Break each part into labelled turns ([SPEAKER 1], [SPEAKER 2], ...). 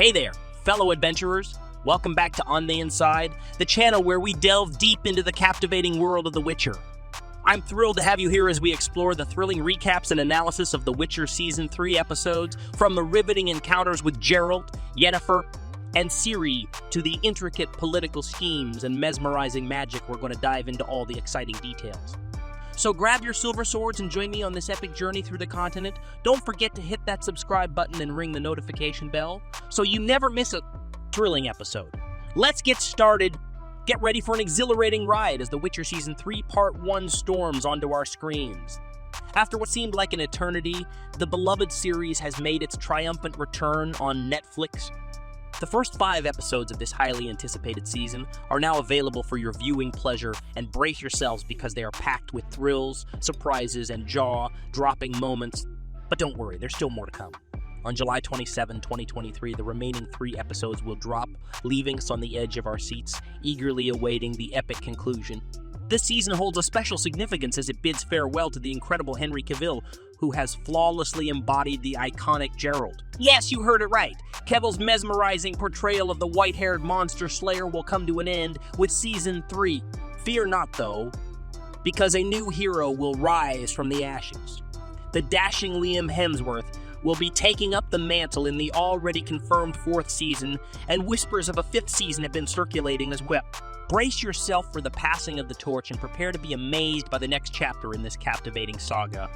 [SPEAKER 1] Hey there, fellow adventurers. Welcome back to On the Inside, the channel where we delve deep into the captivating world of The Witcher. I'm thrilled to have you here as we explore the thrilling recaps and analysis of The Witcher Season 3 episodes, from the riveting encounters with Geralt, Yennefer, and Ciri to the intricate political schemes and mesmerizing magic. We're going to dive into all the exciting details. So grab your silver swords and join me on this epic journey through the continent. Don't forget to hit that subscribe button and ring the notification bell so you never miss a thrilling episode. Let's get started. Get ready for an exhilarating ride as The Witcher Season 3 Part 1 storms onto our screens. After what seemed like an eternity, the beloved series has made its triumphant return on Netflix. The first 5 episodes of this highly anticipated season are now available for your viewing pleasure, and brace yourselves because they are packed with thrills, surprises, and jaw-dropping moments. But don't worry, there's still more to come. On July 27, 2023, the remaining 3 episodes will drop, leaving us on the edge of our seats, eagerly awaiting the epic conclusion. This season holds a special significance as it bids farewell to the incredible Henry Cavill, who has flawlessly embodied the iconic Geralt. Yes, you heard it right. Cavill's mesmerizing portrayal of the white-haired monster slayer will come to an end with Season 3. Fear not, though, because a new hero will rise from the ashes. The dashing Liam Hemsworth will be taking up the mantle in the already confirmed 4th season, and whispers of a 5th season have been circulating as well. Brace yourself for the passing of the torch and prepare to be amazed by the next chapter in this captivating saga.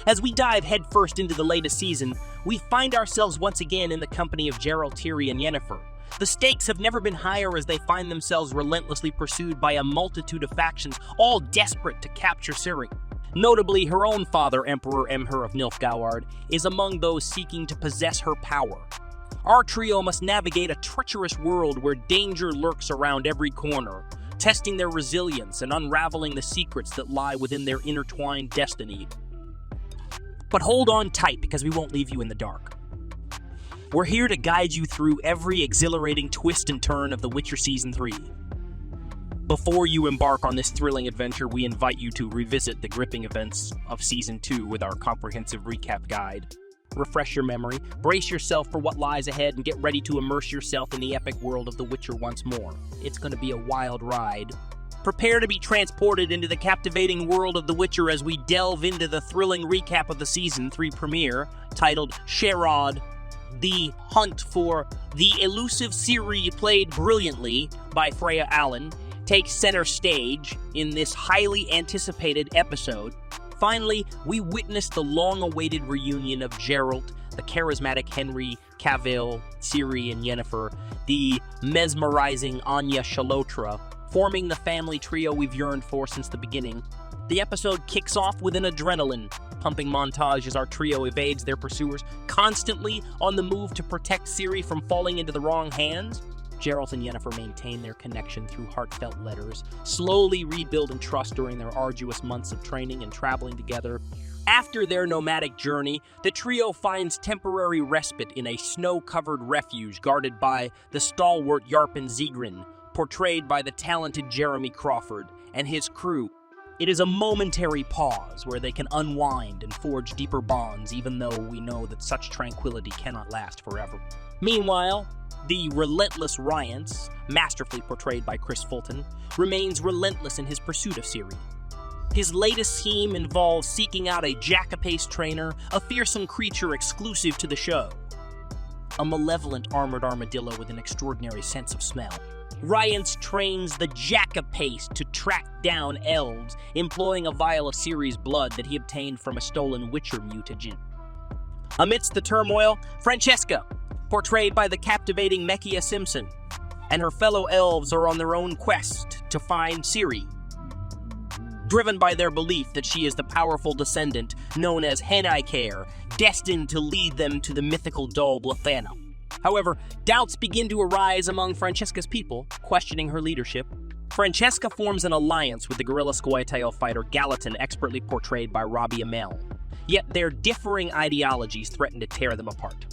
[SPEAKER 1] As we dive headfirst into the latest season, we find ourselves once again in the company of Geralt, Ciri, and Yennefer. The stakes have never been higher as they find themselves relentlessly pursued by a multitude of factions, all desperate to capture Ciri. Notably, her own father, Emperor Emhyr of Nilfgaard, is among those seeking to possess her power. Our trio must navigate a treacherous world where danger lurks around every corner, testing their resilience and unraveling the secrets that lie within their intertwined destiny. But hold on tight, because we won't leave you in the dark. We're here to guide you through every exhilarating twist and turn of The Witcher Season 3. Before you embark on this thrilling adventure, we invite you to revisit the gripping events of Season 2 with our comprehensive recap guide. Refresh your memory, brace yourself for what lies ahead, and get ready to immerse yourself in the epic world of The Witcher once more. It's going to be a wild ride. Prepare to be transported into the captivating world of The Witcher as we delve into the thrilling recap of the Season 3 premiere, titled Sherrod, The Hunt for the Elusive Ciri, played brilliantly by Freya Allan, takes center stage in this highly anticipated episode. Finally, we witness the long-awaited reunion of Geralt, the charismatic Henry Cavill, Ciri, and Yennefer, the mesmerizing Anya Chalotra, forming the family trio we've yearned for since the beginning. The episode kicks off with an adrenaline-pumping montage as our trio evades their pursuers, constantly on the move to protect Ciri from falling into the wrong hands. Geralt and Yennefer maintain their connection through heartfelt letters, slowly rebuilding trust during their arduous months of training and traveling together. After their nomadic journey, the trio finds temporary respite in a snow-covered refuge guarded by the stalwart Yarpen Zigrin, portrayed by the talented Jeremy Crawford, and his crew. It is a momentary pause where they can unwind and forge deeper bonds, even though we know that such tranquility cannot last forever. Meanwhile, the relentless Rience, masterfully portrayed by Chris Fulton, remains relentless in his pursuit of Ciri. His latest scheme involves seeking out a Jackapace trainer, a fearsome creature exclusive to the show. A malevolent armored armadillo with an extraordinary sense of smell. Rience trains the Jackapace to track down elves, employing a vial of Ciri's blood that he obtained from a stolen Witcher mutagen. Amidst the turmoil, Francesca, portrayed by the captivating Mekia Simpson, and her fellow elves are on their own quest to find Ciri, driven by their belief that she is the powerful descendant known as Henniker, destined to lead them to the mythical Dol Blathanna. However, doubts begin to arise among Francesca's people, questioning her leadership. Francesca forms an alliance with the guerrilla Scoia'tael fighter Gallatin, expertly portrayed by Robbie Amell. Yet their differing ideologies threaten to tear them apart.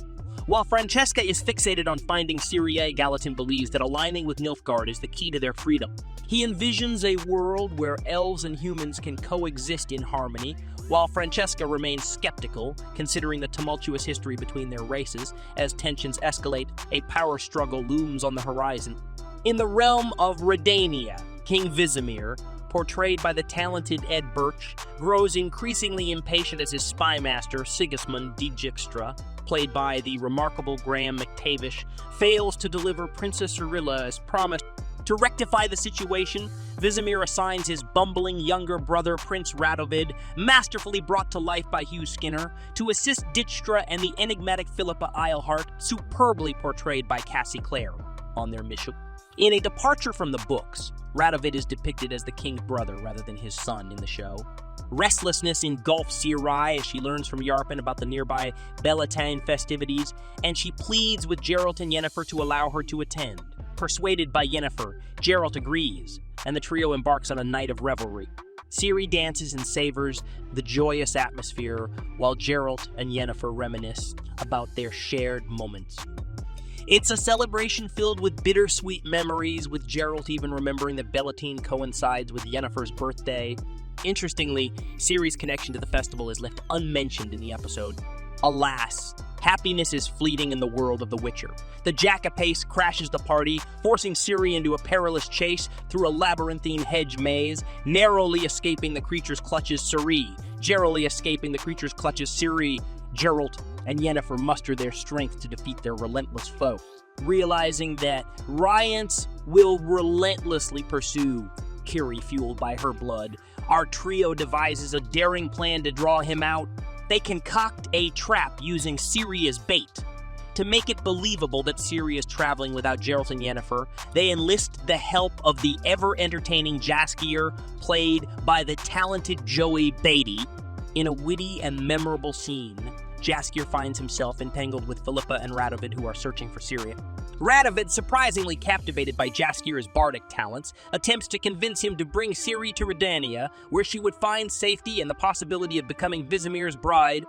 [SPEAKER 1] While Francesca is fixated on finding Ciri, Gallatin believes that aligning with Nilfgaard is the key to their freedom. He envisions a world where elves and humans can coexist in harmony, while Francesca remains skeptical, considering the tumultuous history between their races. As tensions escalate, a power struggle looms on the horizon. In the realm of Redania, King Vizimir, portrayed by the talented Ed Birch, grows increasingly impatient as his spymaster, Sigismund de Dijkstra, played by the remarkable Graham McTavish, fails to deliver Princess Cirilla as promised. To rectify the situation, Vizimir assigns his bumbling younger brother, Prince Radovid, masterfully brought to life by Hugh Skinner, to assist Dijkstra and the enigmatic Philippa Eilhart, superbly portrayed by Cassie Clare, on their mission. In a departure from the books, Radovid is depicted as the king's brother rather than his son in the show. Restlessness engulfs Ciri as she learns from Yarpen about the nearby Beltane festivities, and she pleads with Geralt and Yennefer to allow her to attend. Persuaded by Yennefer, Geralt agrees, and the trio embarks on a night of revelry. Ciri dances and savors the joyous atmosphere, while Geralt and Yennefer reminisce about their shared moments. It's a celebration filled with bittersweet memories, with Geralt even remembering that Beltane coincides with Yennefer's birthday. Interestingly, Ciri's connection to the festival is left unmentioned in the episode. Alas, happiness is fleeting in the world of The Witcher. The Jackapace crashes the party, forcing Ciri into a perilous chase through a labyrinthine hedge maze, narrowly escaping the creature's clutches. Narrowly escaping the creature's clutches, Ciri, Geralt, and Yennefer muster their strength to defeat their relentless foe. Realizing that Rience will relentlessly pursue Ciri, fueled by her blood, our trio devises a daring plan to draw him out. They concoct a trap using Ciri as bait. To make it believable that Ciri is traveling without Geralt and Yennefer, they enlist the help of the ever-entertaining Jaskier, played by the talented Joey Beatty. In a witty and memorable scene, Jaskier finds himself entangled with Philippa and Radovid, who are searching for Ciri. Radovid, surprisingly captivated by Jaskier's bardic talents, attempts to convince him to bring Ciri to Redania, where she would find safety and the possibility of becoming Vizimir's bride.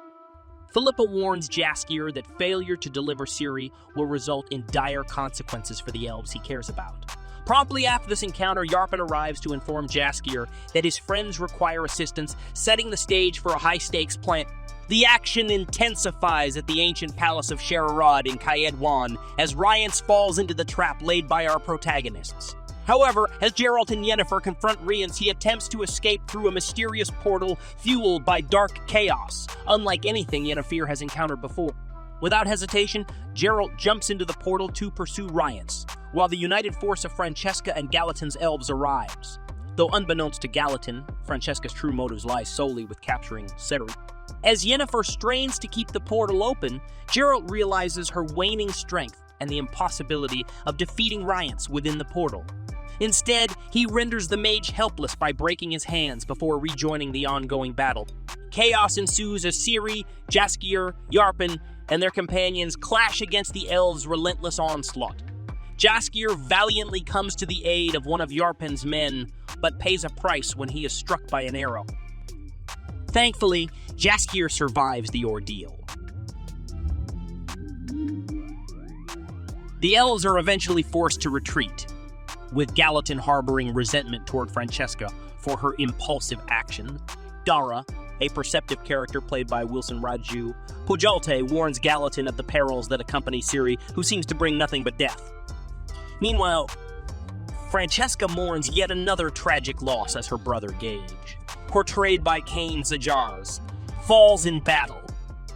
[SPEAKER 1] Philippa warns Jaskier that failure to deliver Ciri will result in dire consequences for the elves he cares about. Promptly after this encounter, Yarpen arrives to inform Jaskier that his friends require assistance, setting the stage for a high-stakes plan. The action intensifies at the ancient palace of Sherarad in Caed-Wan as Rience falls into the trap laid by our protagonists. However, as Geralt and Yennefer confront Rience, he attempts to escape through a mysterious portal fueled by dark chaos, unlike anything Yennefer has encountered before. Without hesitation, Geralt jumps into the portal to pursue Rience, while the united force of Francesca and Gallatin's elves arrives. Though unbeknownst to Gallatin, Francesca's true motives lie solely with capturing Ciri. As Yennefer strains to keep the portal open, Geralt realizes her waning strength and the impossibility of defeating Rience within the portal. Instead, he renders the mage helpless by breaking his hands before rejoining the ongoing battle. Chaos ensues as Ciri, Jaskier, Yarpen, and their companions clash against the elves' relentless onslaught. Jaskier valiantly comes to the aid of one of Yarpen's men, but pays a price when he is struck by an arrow. Thankfully, Jaskier survives the ordeal. The elves are eventually forced to retreat, with Gallatin harboring resentment toward Francesca for her impulsive action. Dara, a perceptive character played by Wilson Raju, Pujalte warns Gallatin of the perils that accompany Ciri, who seems to bring nothing but death. Meanwhile, Francesca mourns yet another tragic loss as her brother Gage, portrayed by Kane Zajars, falls in battle.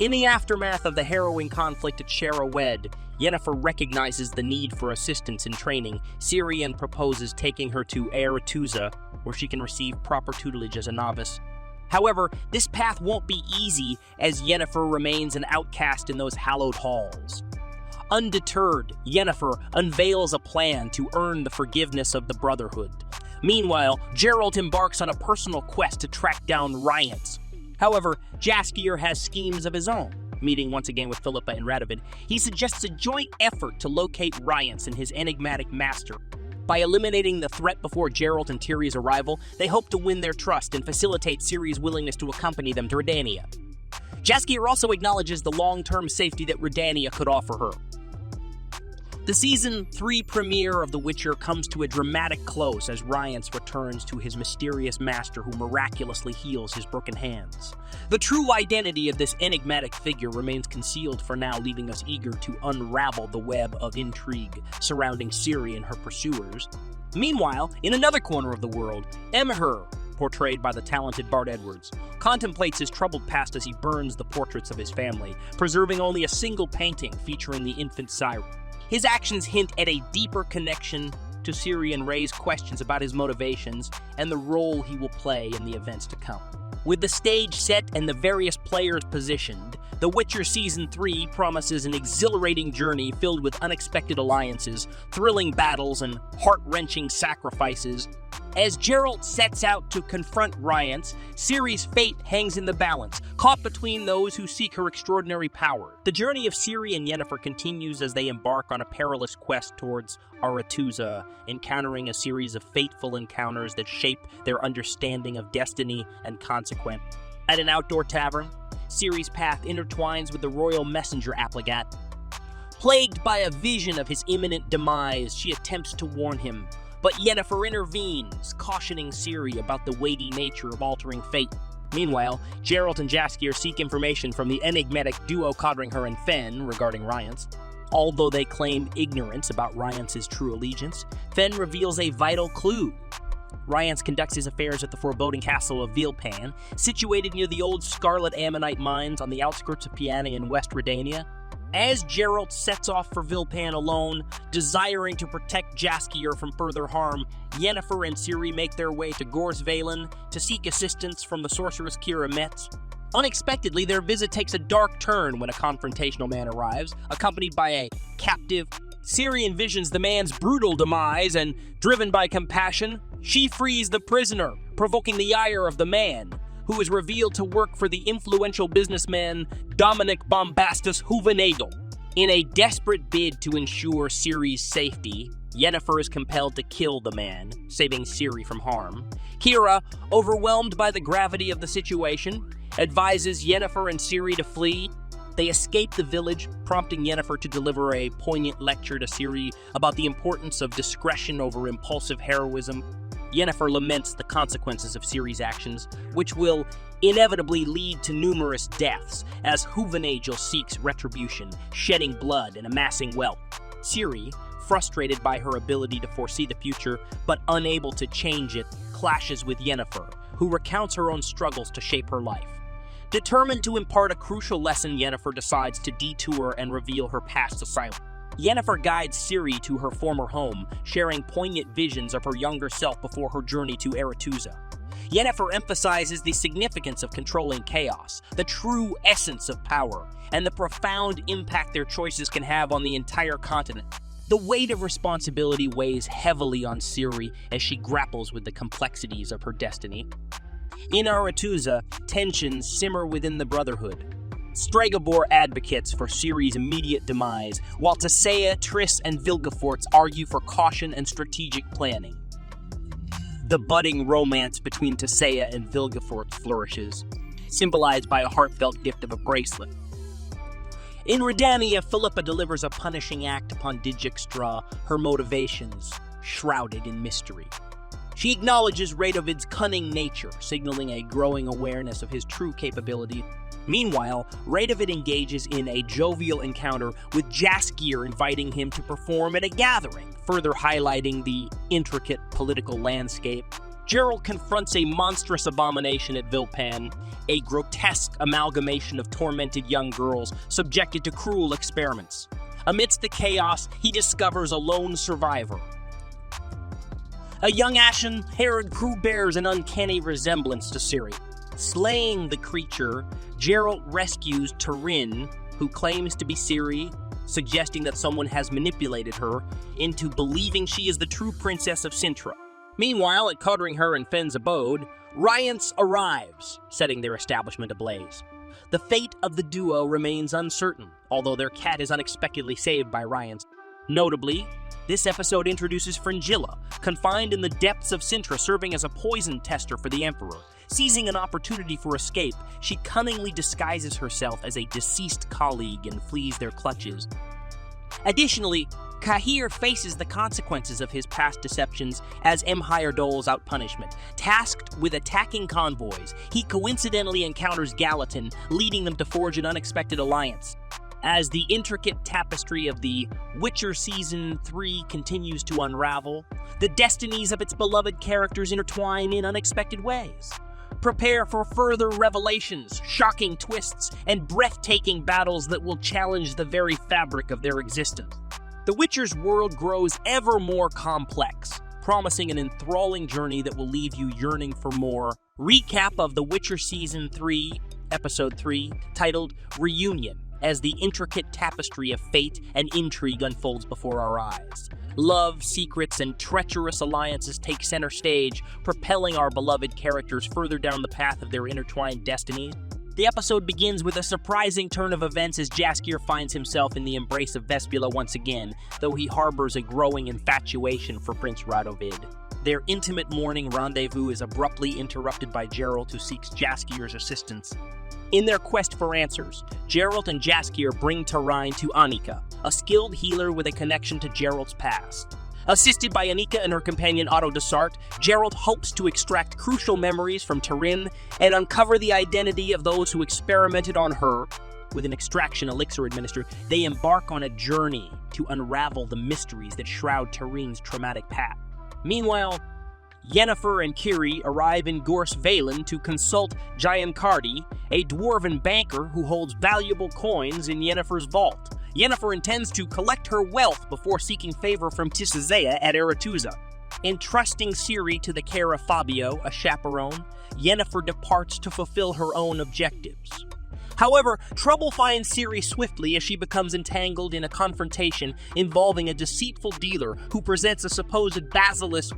[SPEAKER 1] In the aftermath of the harrowing conflict at Sherrawed, Yennefer recognizes the need for assistance in training Ciri and proposes taking her to Aretuza, where she can receive proper tutelage as a novice. However, this path won't be easy, as Yennefer remains an outcast in those hallowed halls. Undeterred, Yennefer unveils a plan to earn the forgiveness of the Brotherhood. Meanwhile, Geralt embarks on a personal quest to track down Rience. However, Jaskier has schemes of his own. Meeting once again with Philippa and Radovid, he suggests a joint effort to locate Rience and his enigmatic master. By eliminating the threat before Geralt and Ciri's arrival, they hope to win their trust and facilitate Ciri's willingness to accompany them to Redania. Jaskier also acknowledges the long-term safety that Redania could offer her. The Season 3 premiere of The Witcher comes to a dramatic close as Rience returns to his mysterious master who miraculously heals his broken hands. The true identity of this enigmatic figure remains concealed for now, leaving us eager to unravel the web of intrigue surrounding Ciri and her pursuers. Meanwhile, in another corner of the world, Emhyr, portrayed by the talented Bart Edwards, contemplates his troubled past as he burns the portraits of his family, preserving only a single painting featuring the infant Ciri. His actions hint at a deeper connection to Ciri and raise questions about his motivations and the role he will play in the events to come. With the stage set and the various players positioned, The Witcher Season 3 promises an exhilarating journey filled with unexpected alliances, thrilling battles, and heart-wrenching sacrifices. As Geralt sets out to confront Rience, Ciri's fate hangs in the balance, caught between those who seek her extraordinary power. The journey of Ciri and Yennefer continues as they embark on a perilous quest towards Aretuza, encountering a series of fateful encounters that shape their understanding of destiny and consequence. At an outdoor tavern, Ciri's path intertwines with the royal messenger Aplegat. Plagued by a vision of his imminent demise, she attempts to warn him, but Yennefer intervenes, cautioning Ciri about the weighty nature of altering fate. Meanwhile, Geralt and Jaskier seek information from the enigmatic duo Codringher and Fen regarding Rience. Although they claim ignorance about Rience's true allegiance, Fen reveals a vital clue. Rience conducts his affairs at the foreboding castle of Vilpan, situated near the old Scarlet Ammonite mines on the outskirts of Piana in West Redania. As Geralt sets off for Vilpan alone, desiring to protect Jaskier from further harm, Yennefer and Ciri make their way to Gorsvalen to seek assistance from the sorceress Keira Metz. Unexpectedly, their visit takes a dark turn when a confrontational man arrives, accompanied by a captive. Ciri envisions the man's brutal demise, and, driven by compassion, she frees the prisoner, provoking the ire of the man, who is revealed to work for the influential businessman Dominic Bombastus Huvenagel. In a desperate bid to ensure Ciri's safety, Yennefer is compelled to kill the man, saving Ciri from harm. Keira, overwhelmed by the gravity of the situation, advises Yennefer and Ciri to flee. They escape the village, prompting Yennefer to deliver a poignant lecture to Ciri about the importance of discretion over impulsive heroism. Yennefer laments the consequences of Ciri's actions, which will inevitably lead to numerous deaths as Huvenagel seeks retribution, shedding blood and amassing wealth. Ciri, frustrated by her ability to foresee the future but unable to change it, clashes with Yennefer, who recounts her own struggles to shape her life. Determined to impart a crucial lesson, Yennefer decides to detour and reveal her past to Silence. Yennefer guides Ciri to her former home, sharing poignant visions of her younger self before her journey to Aretuza. Yennefer emphasizes the significance of controlling chaos, the true essence of power, and the profound impact their choices can have on the entire continent. The weight of responsibility weighs heavily on Ciri as she grapples with the complexities of her destiny. In Aretuza, tensions simmer within the Brotherhood. Stregobor advocates for Ciri's immediate demise, while Tissaia, Triss, and Vilgefortz argue for caution and strategic planning. The budding romance between Tissaia and Vilgefortz flourishes, symbolized by a heartfelt gift of a bracelet. In Redania, Philippa delivers a punishing act upon Dijkstra, her motivations shrouded in mystery. She acknowledges Radovid's cunning nature, signaling a growing awareness of his true capability. Meanwhile, Radovid engages in a jovial encounter with Jaskier, inviting him to perform at a gathering, further highlighting the intricate political landscape. Geralt confronts a monstrous abomination at Vilpan, a grotesque amalgamation of tormented young girls subjected to cruel experiments. Amidst the chaos, he discovers a lone survivor. A young ashen-haired crew bears an uncanny resemblance to Ciri. Slaying the creature, Geralt rescues Turin, who claims to be Ciri, suggesting that someone has manipulated her into believing she is the true princess of Cintra. Meanwhile, at Codringher and Fen's abode, Rience arrives, setting their establishment ablaze. The fate of the duo remains uncertain, although their cat is unexpectedly saved by Rience. Notably, this episode introduces Fringilla, confined in the depths of Cintra, serving as a poison tester for the Emperor. Seizing an opportunity for escape, she cunningly disguises herself as a deceased colleague and flees their clutches. Additionally, Kahir faces the consequences of his past deceptions as Emhyr doles out punishment. Tasked with attacking convoys, he coincidentally encounters Gallatin, leading them to forge an unexpected alliance. As the intricate tapestry of The Witcher Season 3 continues to unravel, the destinies of its beloved characters intertwine in unexpected ways. Prepare for further revelations, shocking twists, and breathtaking battles that will challenge the very fabric of their existence. The Witcher's world grows ever more complex, promising an enthralling journey that will leave you yearning for more. Recap of The Witcher Season 3, Episode 3, titled Reunion, as the intricate tapestry of fate and intrigue unfolds before our eyes. Love, secrets, and treacherous alliances take center stage, propelling our beloved characters further down the path of their intertwined destinies. The episode begins with a surprising turn of events as Jaskier finds himself in the embrace of Vespula once again, though he harbors a growing infatuation for Prince Radovid. Their intimate morning rendezvous is abruptly interrupted by Geralt, who seeks Jaskier's assistance. In their quest for answers, Geralt and Jaskier bring Tirain to Annika, a skilled healer with a connection to Geralt's past. Assisted by Annika and her companion Otto Dessart, Geralt hopes to extract crucial memories from Tirain and uncover the identity of those who experimented on her. With an extraction elixir administered, they embark on a journey to unravel the mysteries that shroud Tirain's traumatic past. Meanwhile, Yennefer and Ciri arrive in Gorse Valen to consult Giancardi, a dwarven banker who holds valuable coins in Yennefer's vault. Yennefer intends to collect her wealth before seeking favor from Tissaia at Aretuza. Entrusting Ciri to the care of Fabio, a chaperone, Yennefer departs to fulfill her own objectives. However, trouble finds Ciri swiftly as she becomes entangled in a confrontation involving a deceitful dealer who presents a supposed basilisk.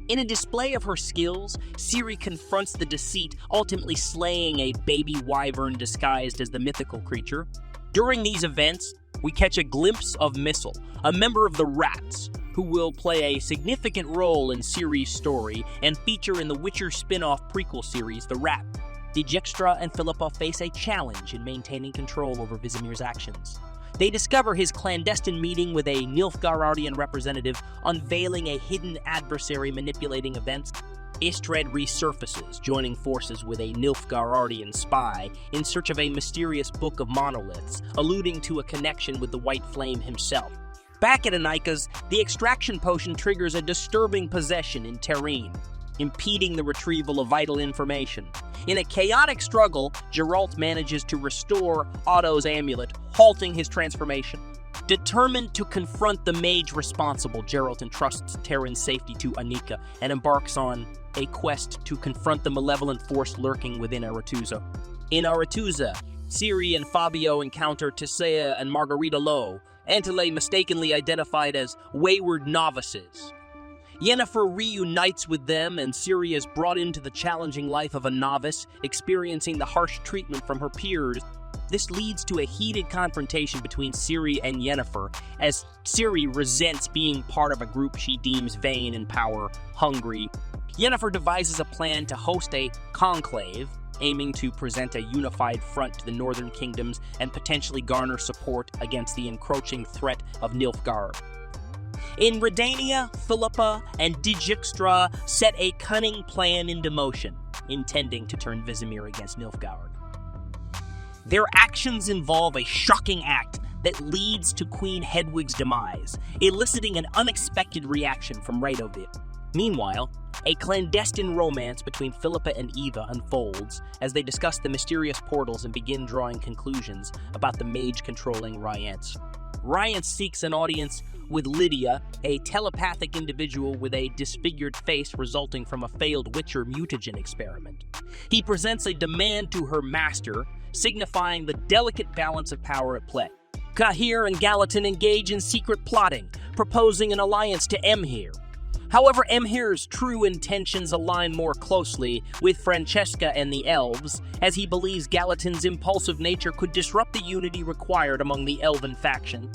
[SPEAKER 1] In a display of her skills, Ciri confronts the deceit, ultimately slaying a baby wyvern disguised as the mythical creature. During these events, we catch a glimpse of Missile, a member of the Rats, who will play a significant role in Ciri's story and feature in the Witcher spin-off prequel series, The Rat. Dijkstra and Philippa face a challenge in maintaining control over Vizimir's actions. They discover his clandestine meeting with a Nilfgaardian representative, unveiling a hidden adversary manipulating events. Istred resurfaces, joining forces with a Nilfgaardian spy in search of a mysterious book of monoliths, alluding to a connection with the White Flame himself. Back at Anika's, the extraction potion triggers a disturbing possession in Tirain, impeding the retrieval of vital information. In a chaotic struggle, Geralt manages to restore Otto's amulet, halting his transformation. Determined to confront the mage responsible, Geralt entrusts Tirain's safety to Annika and embarks on a quest to confront the malevolent force lurking within Aretuza. In Aretuza, Ciri and Fabio encounter Tissaia and Margarita Lowe, Antele mistakenly identified as wayward novices. Yennefer reunites with them, and Ciri is brought into the challenging life of a novice, experiencing the harsh treatment from her peers. This leads to a heated confrontation between Ciri and Yennefer, as Ciri resents being part of a group she deems vain and power-hungry. Yennefer devises a plan to host a conclave, aiming to present a unified front to the northern kingdoms and potentially garner support against the encroaching threat of Nilfgaard. In Redania, Philippa and Dijkstra set a cunning plan into motion, intending to turn Vizimir against Nilfgaard. Their actions involve a shocking act that leads to Queen Hedwig's demise, eliciting an unexpected reaction from Radovid. Meanwhile, a clandestine romance between Philippa and Eva unfolds as they discuss the mysterious portals and begin drawing conclusions about the mage controlling Rience. Rience seeks an audience with Lydia, a telepathic individual with a disfigured face resulting from a failed Witcher mutagen experiment. He presents a demand to her master, signifying the delicate balance of power at play. Kahir and Gallatin engage in secret plotting, proposing an alliance to Emhyr. However, Emhyr's true intentions align more closely with Francesca and the elves, as he believes Gallatin's impulsive nature could disrupt the unity required among the elven faction.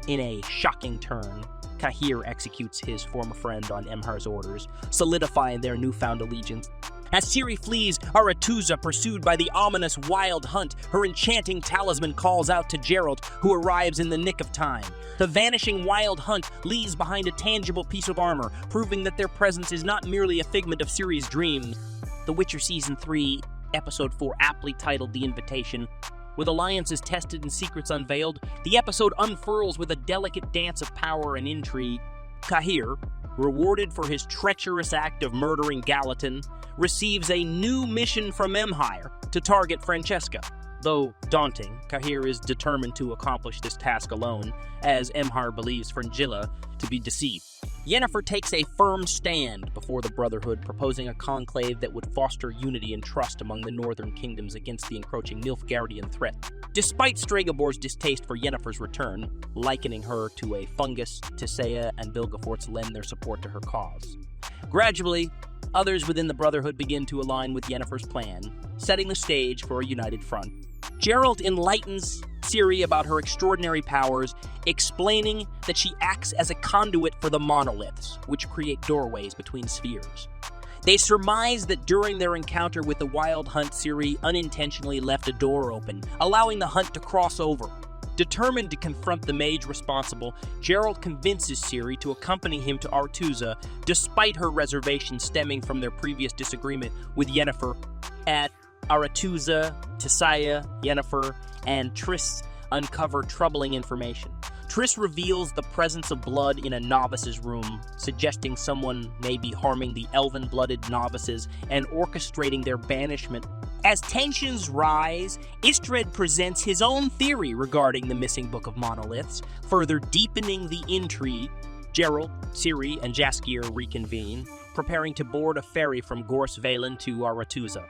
[SPEAKER 1] In a shocking turn, Cahir executes his former friend on Emhar's orders, solidifying their newfound allegiance. As Ciri flees Aretuza, pursued by the ominous Wild Hunt, her enchanting talisman calls out to Geralt, who arrives in the nick of time. The vanishing Wild Hunt leaves behind a tangible piece of armor, proving that their presence is not merely a figment of Ciri's dreams. The Witcher Season 3, Episode 4, aptly titled The Invitation. With alliances tested and secrets unveiled, the episode unfurls with a delicate dance of power and intrigue. Cahir, rewarded for his treacherous act of murdering Gallatin, receives a new mission from Emhyr to target Francesca. Though daunting, Cahir is determined to accomplish this task alone, as Emhyr believes Fringilla to be deceived. Yennefer takes a firm stand before the Brotherhood, proposing a conclave that would foster unity and trust among the northern kingdoms against the encroaching Nilfgaardian threat. Despite Stregobor's distaste for Yennefer's return, likening her to a fungus, Tissaia and Vilgefortz lend their support to her cause. Gradually, others within the Brotherhood begin to align with Yennefer's plan, setting the stage for a united front. Geralt enlightens Ciri about her extraordinary powers, explaining that she acts as a conduit for the monoliths, which create doorways between spheres. They surmise that during their encounter with the Wild Hunt, Ciri unintentionally left a door open, allowing the hunt to cross over. Determined to confront the mage responsible, Geralt convinces Ciri to accompany him to Aretuza, despite her reservations stemming from their previous disagreement with Yennefer. At Aretuza, Tissaia, Yennefer, and Triss uncover troubling information. Triss reveals the presence of blood in a novice's room, suggesting someone may be harming the elven-blooded novices and orchestrating their banishment. As tensions rise, Istred presents his own theory regarding the missing Book of Monoliths, further deepening the intrigue. Geralt, Ciri, and Jaskier reconvene, preparing to board a ferry from Gorse Valen to Aretuza.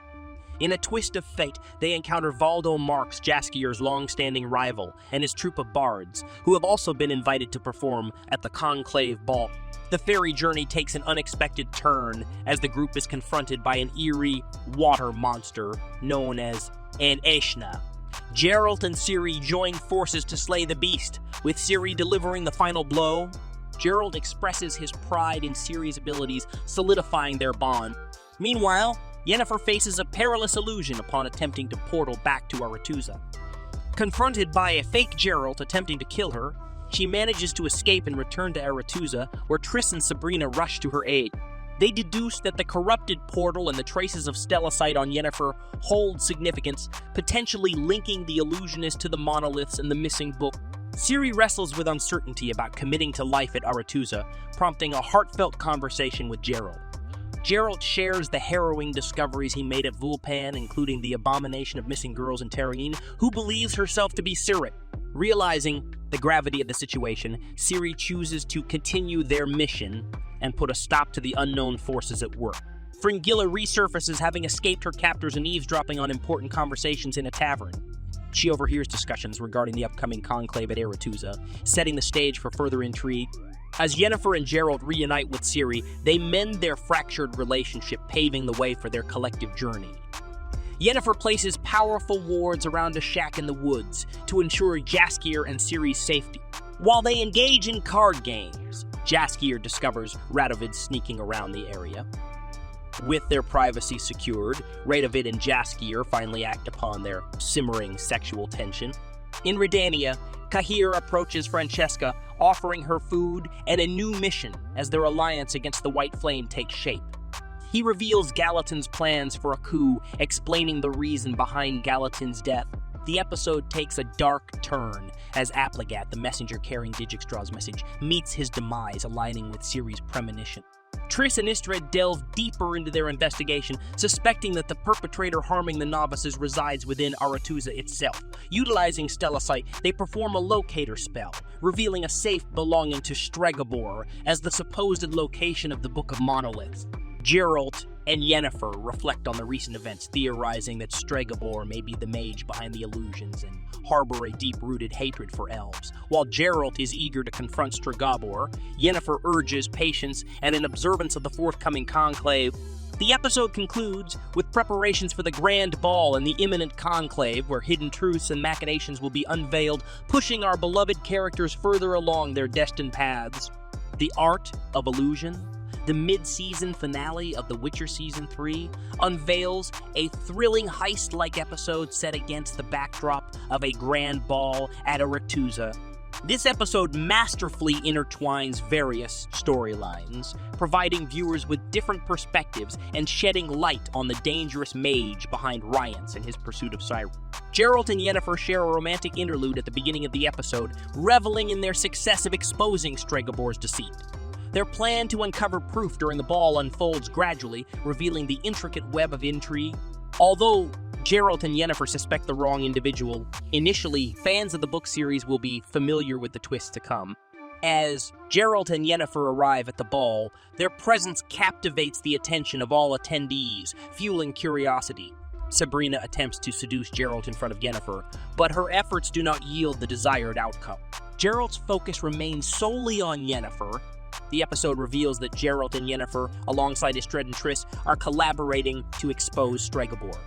[SPEAKER 1] In a twist of fate, they encounter Valdo Marks, Jaskier's long-standing rival, and his troupe of bards, who have also been invited to perform at the Conclave Ball. The ferry journey takes an unexpected turn as the group is confronted by an eerie water monster known as an Eshna. Geralt and Ciri join forces to slay the beast, with Ciri delivering the final blow. Geralt expresses his pride in Ciri's abilities, solidifying their bond. Meanwhile, Yennefer faces a perilous illusion upon attempting to portal back to Aretuza. Confronted by a fake Geralt attempting to kill her, she manages to escape and return to Aretuza, where Triss and Sabrina rush to her aid. They deduce that the corrupted portal and the traces of Stellacite on Yennefer hold significance, potentially linking the illusionist to the monoliths and the missing book. Ciri wrestles with uncertainty about committing to life at Aretuza, prompting a heartfelt conversation with Geralt. Geralt shares the harrowing discoveries he made at Vulpan, including the abomination of missing girls in Tarrene, who believes herself to be Ciri. Realizing the gravity of the situation, Ciri chooses to continue their mission and put a stop to the unknown forces at work. Fringilla resurfaces, having escaped her captors and eavesdropping on important conversations in a tavern. She overhears discussions regarding the upcoming conclave at Aretuza, setting the stage for further intrigue. As Yennefer and Geralt reunite with Ciri, they mend their fractured relationship, paving the way for their collective journey. Yennefer places powerful wards around a shack in the woods to ensure Jaskier and Ciri's safety. While they engage in card games, Jaskier discovers Radovid sneaking around the area. With their privacy secured, Radovid and Jaskier finally act upon their simmering sexual tension. In Redania, Cahir approaches Francesca, offering her food and a new mission as their alliance against the White Flame takes shape. He reveals Gallatin's plans for a coup, explaining the reason behind Gallatin's death. The episode takes a dark turn as Aplegat, the messenger carrying Digixtraw's message, meets his demise, aligning with Ciri's premonition. Triss and Istred delve deeper into their investigation, suspecting that the perpetrator harming the novices resides within Aretuza itself. Utilizing Stellacite, they perform a locator spell, revealing a safe belonging to Stregobor as the supposed location of the Book of Monoliths. Geralt and Yennefer reflect on the recent events, theorizing that Stregobor may be the mage behind the illusions and harbor a deep-rooted hatred for elves. While Geralt is eager to confront Stregobor, Yennefer urges patience and an observance of the forthcoming conclave. The episode concludes with preparations for the grand ball and the imminent conclave, where hidden truths and machinations will be unveiled, pushing our beloved characters further along their destined paths. The Art of Illusion, the mid-season finale of The Witcher Season 3, unveils a thrilling heist-like episode set against the backdrop of a grand ball at Aretuza. This episode masterfully intertwines various storylines, providing viewers with different perspectives and shedding light on the dangerous mage behind Rience and his pursuit of Ciri. Geralt and Yennefer share a romantic interlude at the beginning of the episode, reveling in their success of exposing Stregobor's deceit. Their plan to uncover proof during the ball unfolds gradually, revealing the intricate web of intrigue. Although Geralt and Yennefer suspect the wrong individual, initially, fans of the book series will be familiar with the twists to come. As Geralt and Yennefer arrive at the ball, their presence captivates the attention of all attendees, fueling curiosity. Sabrina attempts to seduce Geralt in front of Yennefer, but her efforts do not yield the desired outcome. Geralt's focus remains solely on Yennefer. The episode reveals that Geralt and Yennefer, alongside Istred and Triss, are collaborating to expose Stregobor.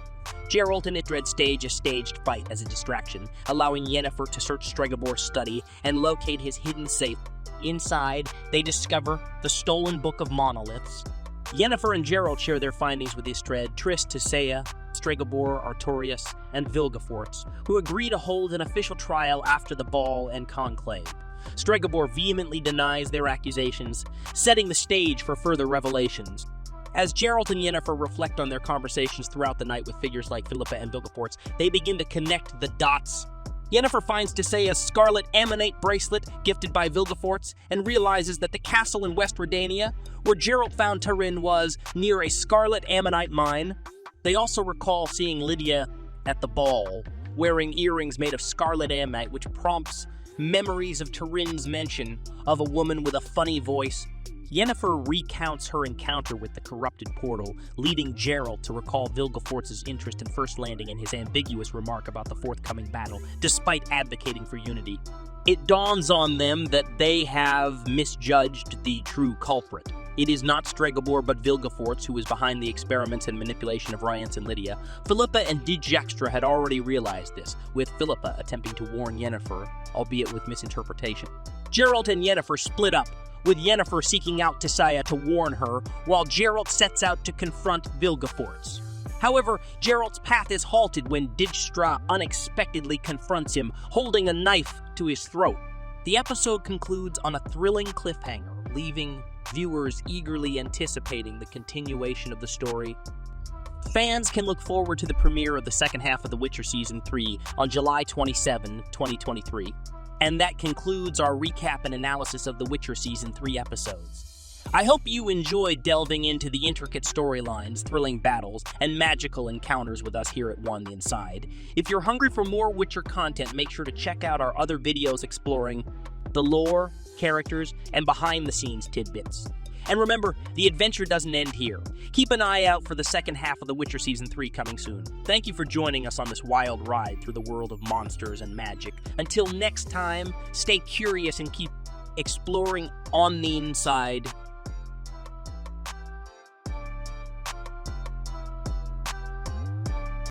[SPEAKER 1] Geralt and Istred stage a staged fight as a distraction, allowing Yennefer to search Stregobor's study and locate his hidden safe. Inside, they discover the stolen Book of Monoliths. Yennefer and Geralt share their findings with Istred, Triss, Tissaia, Stregobor, Artorias, and Vilgefortz, who agree to hold an official trial after the ball and conclave. Stregobor vehemently denies their accusations, setting the stage for further revelations. As Geralt and Yennefer reflect on their conversations throughout the night with figures like Philippa and Vilgefortz, they begin to connect the dots. Yennefer finds Tissaia's scarlet ammonite bracelet gifted by Vilgefortz and realizes that the castle in West Redania, where Geralt found Tarin, was near a scarlet ammonite mine. They also recall seeing Lydia at the ball, wearing earrings made of scarlet ammonite, which prompts memories of Tarin's mention of a woman with a funny voice. Yennefer recounts her encounter with the corrupted portal, leading Geralt to recall Vilgefortz's interest in First Landing and his ambiguous remark about the forthcoming battle, despite advocating for unity. It dawns on them that they have misjudged the true culprit. It is not Stregobor but Vilgefortz who is behind the experiments and manipulation of Rience and Lydia. Philippa and Dijkstra had already realized this, with Philippa attempting to warn Yennefer, albeit with misinterpretation. Geralt and Yennefer split up, with Yennefer seeking out Tissaia to warn her, while Geralt sets out to confront Vilgefortz. However, Geralt's path is halted when Dijkstra unexpectedly confronts him, holding a knife to his throat. The episode concludes on a thrilling cliffhanger, leaving viewers eagerly anticipating the continuation of the story. Fans can look forward to the premiere of the second half of The Witcher Season 3 on July 27, 2023. And that concludes our recap and analysis of The Witcher Season 3 episodes. I hope you enjoyed delving into the intricate storylines, thrilling battles, and magical encounters with us here at On the Inside. If you're hungry for more Witcher content, make sure to check out our other videos exploring the lore, characters, and behind-the-scenes tidbits. And remember, the adventure doesn't end here. Keep an eye out for the second half of The Witcher Season 3 coming soon. Thank you for joining us on this wild ride through the world of monsters and magic. Until next time, stay curious and keep exploring on the inside.